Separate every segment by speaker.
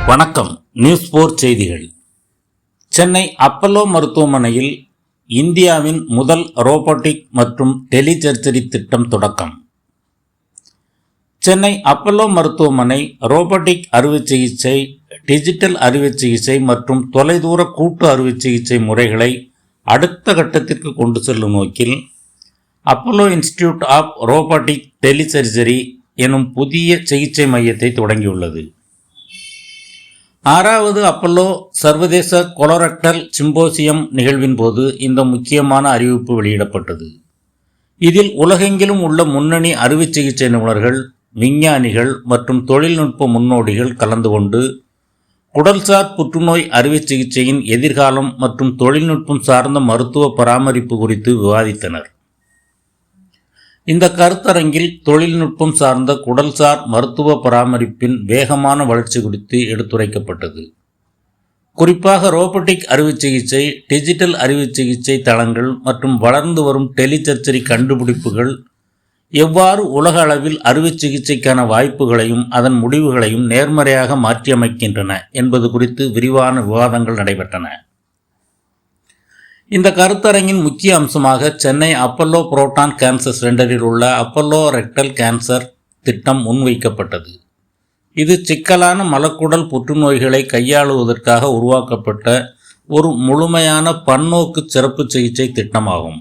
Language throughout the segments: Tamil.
Speaker 1: வணக்கம். நியூஸ் 4 செய்திகள். சென்னை அப்பல்லோ மருத்துவமனையில் இந்தியாவின் முதல் ரோபோட்டிக் மற்றும் டெலிசர்ஜரி திட்டம் தொடக்கம். சென்னை அப்பல்லோ மருத்துவமனை ரோபோட்டிக் அறுவை சிகிச்சை, டிஜிட்டல் அறுவை சிகிச்சை மற்றும் தொலைதூர கூட்டு அறுவை சிகிச்சை முறைகளை அடுத்த கட்டத்திற்கு கொண்டு செல்லும் நோக்கில் அப்பல்லோ இன்ஸ்டிடியூட் ஆஃப் ரோபோட்டிக் டெலிசர்ஜரி எனும் புதிய சிகிச்சை மையத்தை தொடங்கியுள்ளது. 6வது அப்பல்லோ சர்வதேச கொலோரெக்டல் சிம்போசியம் நிகழ்வின் போது இந்த முக்கியமான அறிவிப்பு வெளியிடப்பட்டது. இதில் உலகெங்கிலும் உள்ள முன்னணி அறுவை சிகிச்சை நிபுணர்கள், விஞ்ஞானிகள் மற்றும் தொழில்நுட்ப முன்னோடிகள் கலந்து கொண்டு குடல்சார் புற்றுநோய் அறுவை சிகிச்சையின் எதிர்காலம் மற்றும் தொழில்நுட்பம் சார்ந்த மருத்துவ பராமரிப்பு குறித்து விவாதித்தனர். இந்த கருத்தரங்கில் தொழில்நுட்பம் சார்ந்த குடல்சார் மருத்துவ பராமரிப்பின் வேகமான வளர்ச்சி குறித்து எடுத்துரைக்கப்பட்டது. குறிப்பாக ரோபோட்டிக் அறுவை சிகிச்சை, டிஜிட்டல் அறுவை சிகிச்சை தளங்கள் மற்றும் வளர்ந்து வரும் டெலிசர்ஜரி கண்டுபிடிப்புகள் எவ்வாறு உலக அளவில் அறுவை சிகிச்சைக்கான வாய்ப்புகளையும் அதன் முடிவுகளையும் நேர்மறையாக மாற்றியமைக்கின்றன என்பது குறித்து விரிவான விவாதங்கள் நடைபெற்றன. இந்த கருத்தரங்கின் முக்கிய அம்சமாக சென்னை அப்பல்லோ புரோட்டான் கேன்சர் சென்டரில் உள்ள அப்பல்லோ ரெக்டல் கேன்சர் திட்டம் முன்வைக்கப்பட்டது. இது சிக்கலான மலக்குடல் புற்றுநோய்களை கையாளுவதற்காக உருவாக்கப்பட்ட ஒரு முழுமையான பன்னோக்கு சிறப்பு சிகிச்சை திட்டமாகும்.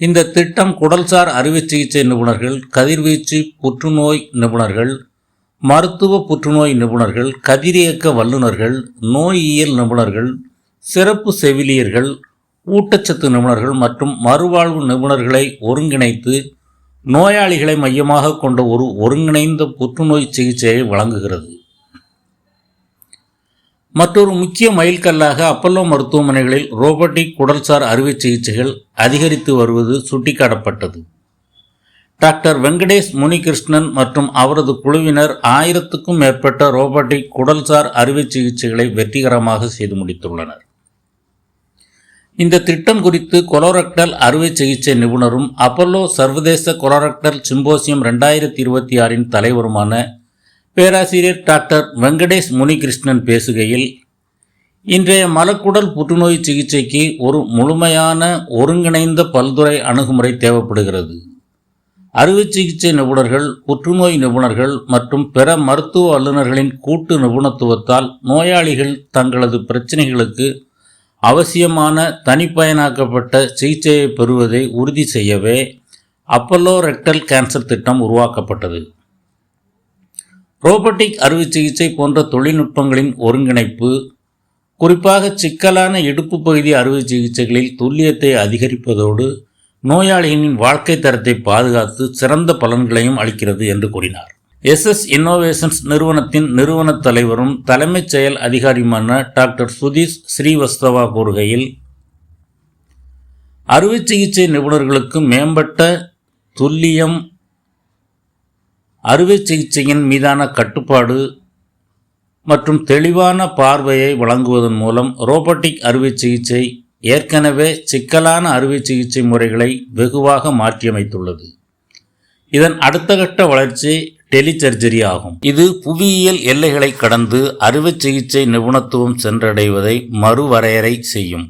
Speaker 1: இந்த திட்டம் குடல்சார் அறுவை சிகிச்சை நிபுணர்கள், கதிர்வீச்சு புற்றுநோய் நிபுணர்கள், மருத்துவ புற்றுநோய் நிபுணர்கள், கதிரியக்க வல்லுநர்கள், நோயியல் நிபுணர்கள், சிறப்பு செவிலியர்கள், ஊட்டச்சத்து நிபுணர்கள் மற்றும் மறுவாழ்வு நிபுணர்களை ஒருங்கிணைத்து நோயாளிகளை மையமாக கொண்ட ஒரு ஒருங்கிணைந்த புற்றுநோய் சிகிச்சையை வழங்குகிறது. மற்றொரு முக்கிய மைல்கல்லாக அப்பல்லோ மருத்துவமனைகளில் ரோபோட்டிக் குடல்சார் அறுவை சிகிச்சைகள் அதிகரித்து வருவது சுட்டிக்காட்டப்பட்டது. டாக்டர் வெங்கடேஷ் முனிகிருஷ்ணன் மற்றும் அவரது குழுவினர் 1000க்கும் மேற்பட்ட ரோபோட்டிக் குடல்சார் அறுவை சிகிச்சைகளை வெற்றிகரமாக செய்து முடித்துள்ளனர். இந்த திட்டம் குறித்து கொலோரெக்டல் அறுவை சிகிச்சை நிபுணரும் அப்பல்லோ சர்வதேச கொலோரெக்டல் சிம்போசியம் 2026 தலைவருமான பேராசிரியர் டாக்டர் வெங்கடேஷ் முனிகிருஷ்ணன் பேசுகையில், இன்றைய மலக்குடல் புற்றுநோய் சிகிச்சைக்கு ஒரு முழுமையான ஒருங்கிணைந்த பல்துறை அணுகுமுறை தேவைப்படுகிறது. அறுவை சிகிச்சை நிபுணர்கள், புற்றுநோய் நிபுணர்கள் மற்றும் பிற மருத்துவ வல்லுநர்களின் கூட்டு நிபுணத்துவத்தால் நோயாளிகள் தங்களது பிரச்சினைகளுக்கு அவசியமான தனிப்பயனாக்கப்பட்ட சிகிச்சையை பெறுவதை உறுதி செய்யவே அப்பல்லோ ரெக்டல் கேன்சர் திட்டம் உருவாக்கப்பட்டது. ரோபோட்டிக் அறுவை சிகிச்சை போன்ற தொழில்நுட்பங்களின் ஒருங்கிணைப்பு, குறிப்பாக சிக்கலான இடுப்பு பகுதி அறுவை சிகிச்சைகளில் துல்லியத்தை அதிகரிப்பதோடு நோயாளிகளின் வாழ்க்கை தரத்தை பாதுகாத்து சிறந்த பலன்களையும் அளிக்கிறது என்று கூறினார். SS இன்னோவேஷன்ஸ் நிறுவனத்தின் நிறுவன தலைவரும் தலைமைச் செயல் அதிகாரியுமான டாக்டர் சுதீஷ் ஸ்ரீவஸ்தவா கூறுகையில், அறுவை சிகிச்சை நிபுணர்களுக்கு மேம்பட்ட துல்லியம், அறுவை சிகிச்சையின் மீதான கட்டுப்பாடு மற்றும் தெளிவான பார்வையை வழங்குவதன் மூலம் ரோபோட்டிக் அறுவை சிகிச்சை ஏற்கனவே சிக்கலான அறுவை சிகிச்சை முறைகளை வெகுவாக மாற்றியமைத்துள்ளது. இதன் அடுத்த கட்ட வளர்ச்சி டெலிசர்ஜரி ஆகும். இது புவியியல் எல்லைகளை கடந்து அறுவை சிகிச்சை நிபுணத்துவம் சென்றடைவதை மறுவரையறை செய்யும்.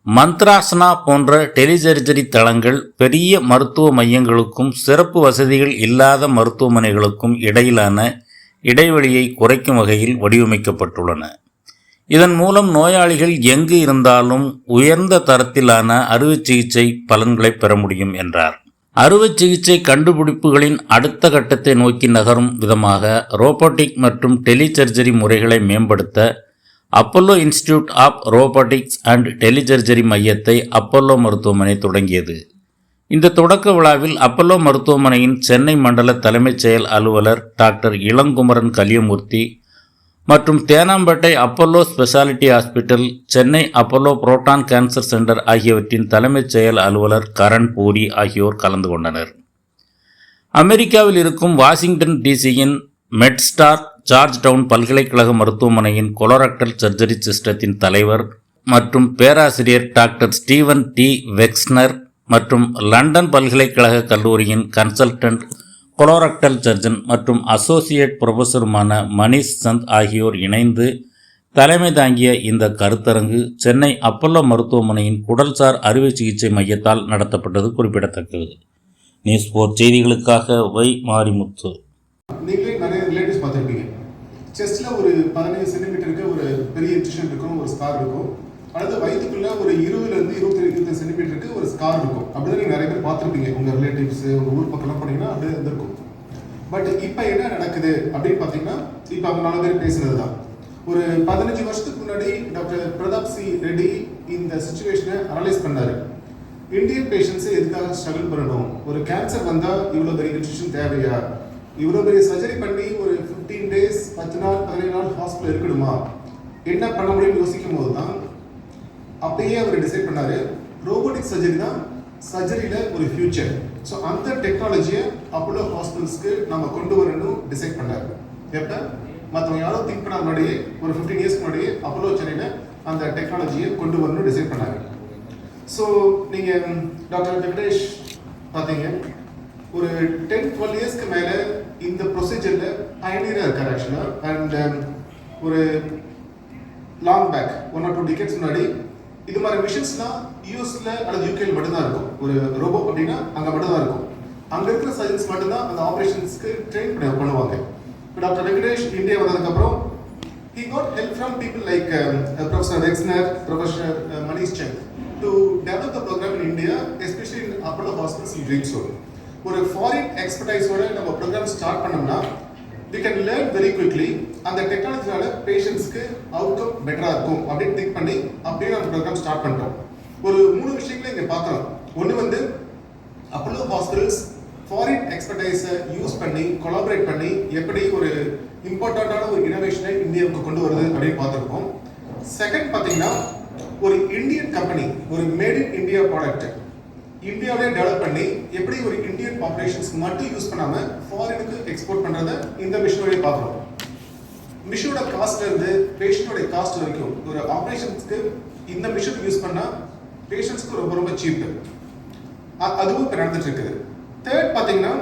Speaker 1: மந்த்ராசனா போன்ற டெலிசர்ஜரி தளங்கள் பெரிய மருத்துவ மையங்களுக்கும் சிறப்பு வசதிகள் இல்லாத மருத்துவமனைகளுக்கும் இடையிலான இடைவெளியை குறைக்கும் வகையில் வடிவமைக்கப்பட்டுள்ளன. இதன் மூலம் நோயாளிகள் எங்கு இருந்தாலும் உயர்ந்த தரத்திலான அறுவை சிகிச்சை பலன்களை பெற முடியும் என்றார். அறுவை சிகிச்சை கண்டுபிடிப்புகளின் அடுத்த கட்டத்தை நோக்கி நகரும் விதமாக ரோபோட்டிக் மற்றும் டெலிசர்ஜரி முறைகளை மேம்படுத்த Apollo institute of robotics and telesurgery மையத்தை அப்பல்லோ மருத்துவமனை தொடங்கியது. இந்த தொடக்க விழாவில் அப்பல்லோ மருத்துவமனையின் சென்னை மண்டல தலைமைச் செயல் அலுவலர் டாக்டர் இளங்குமரன் கலியமூர்த்தி மற்றும் Teynampet Apollo speciality hospital, Chennai Apollo proton cancer centre ஆகியவற்றின் தலைமைச் செயல் அலுவலர் கரண் பூரி ஆகியோர் கலந்து கொண்டனர். அமெரிக்காவில் இருக்கும் வாஷிங்டன் டிசியின் மெட்ஸ்டார் ஜார்ஜ் டவுன் பல்கலைக்கழக மருத்துவமனையின் கொலோரெக்டல் சர்ஜரி சிஸ்டத்தின் தலைவர் மற்றும் பேராசிரியர் டாக்டர் ஸ்டீவன் டி வெக்ஸ்னர் மற்றும் லண்டன் பல்கலைக்கழக கல்லூரியின் கன்சல்டன்ட் கொலோரக்டல் சர்ஜன் மற்றும் அசோசியேட் புரொஃபஸருமான மணிஷ் சந்த் ஆகியோர் இணைந்து தலைமை தாங்கிய இந்த கருத்தரங்கு சென்னை அப்பல்லோ மருத்துவமனையின் குடல்சார் அறுவை சிகிச்சை மையத்தால் நடத்தப்பட்டது குறிப்பிடத்தக்கது. நியூஸ் 4 செய்திகளுக்காக வை மாரிமுத்து.
Speaker 2: நீங்களே நிறைய ரிலேட்டிவ்ஸ் பார்த்துருப்பீங்க. செஸ்ட்டில் ஒரு 15 சென்டிமீட்டருக்கு ஒரு பெரிய இன்ஜெக்ஷன் இருக்கும், ஒரு ஸ்கார் இருக்கும். அடுத்து வயிற்றுக்குள்ள ஒரு 20 25 சென்டிமீட்டருக்கு ஒரு ஸ்கார் இருக்கும். அப்படிதான் நீங்கள் நிறைய பேர் பார்த்துருப்பீங்க. உங்கள் ரிலேட்டிவ்ஸ் உங்கள் ஊர் பக்கம்லாம் போனீங்கன்னா அப்படியே இருந்திருக்கும். பட் இப்போ என்ன நடக்குது அப்படின்னு பார்த்தீங்கன்னா, இப்போ அவங்க 4 பேர் பேசுறது தான். ஒரு 15 வருஷத்துக்கு முன்னாடி டாக்டர் பிரதாப் சி ரெட்டி இந்த சுச்சுவேஷனை அனலைஸ் பண்ணாரு. இந்தியன் பேஷண்ட்ஸை எதுக்காக ஸ்ட்ரகிள் பண்ணணும், ஒரு கேன்சர் வந்தால் இவ்வளோ பெரிய நியூட்ரிஷன் தேவையா, இவ்வளோ பெரிய சர்ஜரி பண்ணி ஒரு 15 டேஸ் 10 நாள் 15 நாள் ஹாஸ்பிட்டல் இருக்கணுமா, என்ன பண்ண முடியும்னு யோசிக்கும் போது தான் அப்பயே அவர் டிசைட் பண்ணாரு, ரோபோட்டிக் சர்ஜரி தான் சர்ஜரியில் ஒரு ஃபியூச்சர். ஸோ அந்த டெக்னாலஜியை அப்போலோ ஹாஸ்பிட்டல்ஸ்க்கு நம்ம கொண்டு வரணும் டிசைட் பண்ணார். எப்போ மற்றவங்க யாரும் திங்க் பண்ண முன்னாடியே ஒரு 15 இயர்ஸ்க்கு முன்னாடியே அப்போலோ சென்னையில் அந்த டெக்னாலஜியை கொண்டு வரணும்னு டிசைட் பண்ணாங்க. ஸோ நீங்கள் டாக்டர் வெங்கடேஷ் பார்த்தீங்க, ஒரு 10-12 இயர்ஸ்க்கு மேலே இந்த ப்ரொசீஜரில் பயணியராக இருக்கார் ஆக்சுவலாக. அண்ட் ஒரு லாங் பேக் 1 or 2 டிகேட்ஸ் முன்னாடி இது மாதிரி மிஷின்ஸ்லாம் யூஎஸ்ல அல்லது யூகேல மட்டும்தான் இருக்கும். ஒரு ரோபோ அப்படின்னா அங்கே மட்டும்தான் இருக்கும். அங்கே இருக்கிற சர்ஜன்ஸ் மட்டும்தான் அந்த ஆப்ரேஷன்ஸ்க்கு ட்ரெயின் பண்ணுவாங்க. இப்போ டாக்டர் வெங்கடேஷ் இந்தியா வந்ததுக்கப்புறம் he got help from people like Professor Rexner, Professor Manish Chand to develop the program in India, especially in Apollo Hospitals in Greenswell. ஒரு ஃபாரின் எக்ஸ்பர்டைஸோட நம்ம ப்ரோக்ராம் ஸ்டார்ட் பண்ணோம்னா we can learn very quickly. அந்த டெக்னாலஜினால பேஷண்ட்ஸ்க்கு அவுட்கம் பெட்டராக இருக்கும் அப்படின்னு திங்க் பண்ணி அப்படியே நம்ம ப்ரோக்ராம் ஸ்டார்ட் பண்ணிட்டோம். ஒரு 3 விஷயங்களை இங்கே பார்க்குறோம். ஒன்று வந்து அப்போலோ ஹாஸ்பிட்டல்ஸ் ஃபாரின் எக்ஸ்பர்டைஸை யூஸ் பண்ணி கொலாபரேட் பண்ணி எப்படி ஒரு இம்பார்ட்டண்ட்டான ஒரு இனோவேஷனை இந்தியாவுக்கு கொண்டு வருது அப்படின்னு பார்த்துருக்கோம். செகண்ட் பார்த்தீங்கன்னா, ஒரு இந்தியன் கம்பெனி ஒரு மேட் இன் இந்தியா ப்ராடக்ட் இந்தியாவிலே டெவலப் பண்ணி எப்படி ஒரு இந்தியன் பாப்புலேஷன்ஸ் மட்டும் யூஸ் பண்ணாமல் ஃபாரினுக்கு எக்ஸ்போர்ட் பண்ணுறதை இந்த மிஷினோடய பார்க்குறோம். மிஷினோட காஸ்ட்ல இருந்து பேஷண்டோட காஸ்ட் வரைக்கும் ஒரு ஆப்ரேஷன்ஸ்க்கு இந்த மிஷின் யூஸ் பண்ணால் பேஷண்ட்ஸ்க்கு ரொம்ப ரொம்ப சீப்பு. அதுவும் இப்போ நடந்துட்டு இருக்குது. தேர்ட் பார்த்தீங்கன்னா,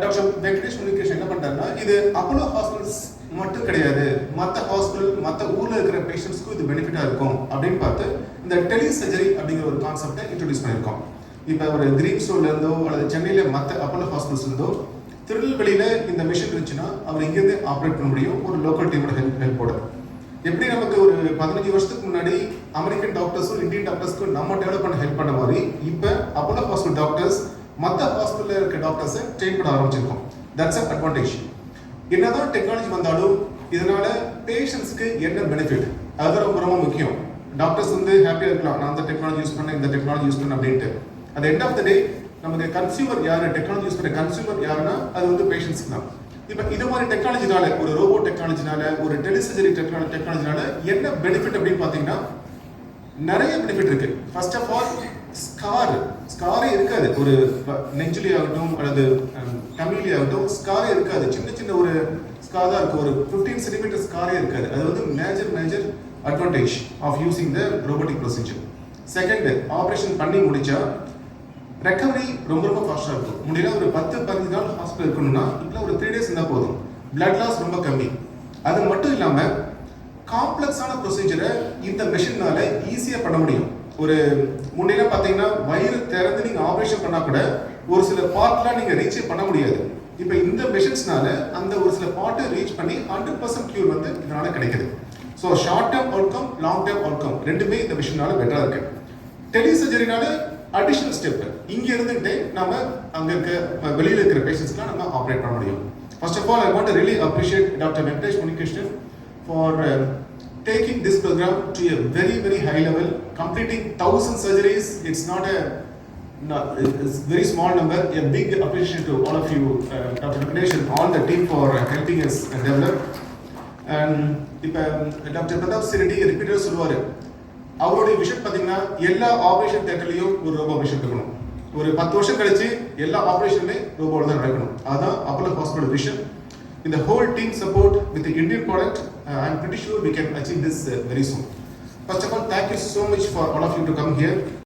Speaker 2: டாக்டர் வெங்கடேஷ் முனிகேஷன் என்ன பண்ணுறாருன்னா, இது அப்போலோ ஹாஸ்பிட்டல்ஸ் மட்டும் கிடையாது, மற்ற ஹாஸ்பிட்டல் மற்ற ஊரில் இருக்கிற பேஷண்ட்ஸ்க்கும் இது பெனிஃபிட்டாக இருக்கும் அப்படின்னு பார்த்து இந்த டெலி சர்ஜரி அப்படிங்கிற ஒரு கான்செப்டை இன்ட்ரடியூஸ் பண்ணியிருக்கோம். இப்போ ஒரு கிரீன்ஸ்டோன்லேருந்தோ அல்லது சென்னையில் மற்ற அப்போலோ ஹாஸ்பிட்டல்ஸ்லேருந்தோ திருநெல்வேலியில் இந்த மிஷின் இருந்துச்சுன்னா அவர் இங்கேருந்து ஆப்ரேட் பண்ண முடியும் ஒரு லோக்கல் டீமோட ஹெல்ப்போட. எப்படி நமக்கு ஒரு 15 வருஷத்துக்கு முன்னாடி அமெரிக்கன் டாக்டர்ஸும் இந்தியன் டாக்டர்ஸ்க்கும் நம்ம டெவலப் பண்ண ஹெல்ப் பண்ண மாதிரி இப்போ அப்போலோ ஹாஸ்பிட்டல் டாக்டர்ஸ் மற்ற ஹாஸ்பிட்டலில் இருக்க டாக்டர்ஸை ட்ரெயின் பண்ண ஆரம்பிச்சிருக்கோம். That's an advantage. என்னதான் டெக்னாலஜி வந்தாலும் இதனால பேஷண்ட்ஸ்க்கு என்ன பெனிஃபிட், அது ரொம்ப ரொம்ப முக்கியம். டாக்டர்ஸ் வந்து ஹாப்பியாக இருக்கலாம், நான் அந்த டெக்னாலஜி யூஸ் பண்ணேன் இந்த டெக்னாலஜி யூஸ் பண்ணேன் அப்படின்ட்டு. அது எண்ட் ஆஃப் த டே நமக்கு கன்சியூமர் யார், டெக்னாலஜி யூஸ் பண்ண கன்சியூமர் யாருன்னா அது வந்து பேஷண்ட்ஸ்க்கு தான். இப்போ இது மாதிரி டெக்னாலஜினால ஒரு ரோபோ டெக்னாலஜினால ஒரு டெலிசர்ஜரி டெக்னாலஜினால என்ன பெனிஃபிட் அப்படின்னு பார்த்தீங்கன்னா நிறைய பெனிஃபிட் இருக்கு. ஃபர்ஸ்ட் ஆஃப் ஆல் ஸ்காரே இருக்காது. ஒரு நெஞ்சிலே ஆகட்டும் அல்லது டமிலே ஆகட்டும் ஸ்காரே இருக்காது. சின்ன சின்ன ஒரு ஸ்கார் தான் இருக்கும். ஒரு 15 சென்டிமீட்டர் ஸ்காரே இருக்காது. அது வந்து major advantage of using the robotic procedure. Second, operation பண்ணி முடிச்சா ரெக்கவரி ரொம்ப ரொம்ப ஃபாஸ்ட்டாக இருக்கும். முன்னாடி ஒரு 10-15 நாள் ஹாஸ்பிட்டல் இருக்கணும்னா இப்போ ஒரு 3 days இருந்தால் போதும். பிளட் லாஸ் ரொம்ப கம்மி. அது மட்டும் இல்லாமல் காம்ப்ளெக்ஸான ப்ரொசீஜரை இந்த மெஷினால ஈஸியாக பண்ண முடியும். ஒரு முன்னெல்லாம் பார்த்தீங்கன்னா வயிறு திறந்து நீங்கள் ஆப்ரேஷன் பண்ணால் கூட ஒரு சில பார்ட்லாம் நீங்கள் ரீச்சே பண்ண முடியாது. இப்போ இந்த மெஷின்ஸ்னால அந்த ஒரு சில பார்ட்டை ரீச் பண்ணி 100% கியூர் வந்து இதனால கிடைக்குது. So short term outcome, long term outcome ரெண்டுமே இந்த மிஷினால பெட்டராக இருக்கு. டெலிசர்ஜரினால அடிஷனல் ஸ்டெப் இங்கே இருந்துகிட்டே நம்ம அங்கே இருக்க வெளியில் இருக்கிற பேஷண்ட்ஸ்லாம் நம்ம ஆப்ரேட் பண்ண முடியும். First of all I want to really appreciate doctor Venkatesh Munikrishnan for taking this program to a very high level, completing 1000 surgeries. It's not a very small number. A big appreciation to all of you, Dr. Venkadash and all the team for helping us develop. And இப்போ டாக்டர் பிரதாப் சிரெட்டி ரிப்பீட்டர் சொல்லுவார், அவருடைய விஷயம் பார்த்தீங்கன்னா எல்லா ஆப்ரேஷன் தேட்டர்லையும் ஒரு ரோபோ மிஷின் இருக்கணும். ஒரு 10 வருஷம் கழிச்சு எல்லா ஆப்ரேஷனுமே ரோபோவில் தான் நடக்கணும். அதுதான் Apollo hospital vision. In the whole team support with the Indian product, I am pretty sure we can achieve this very soon. First of all, thank you so much for all of you to come here.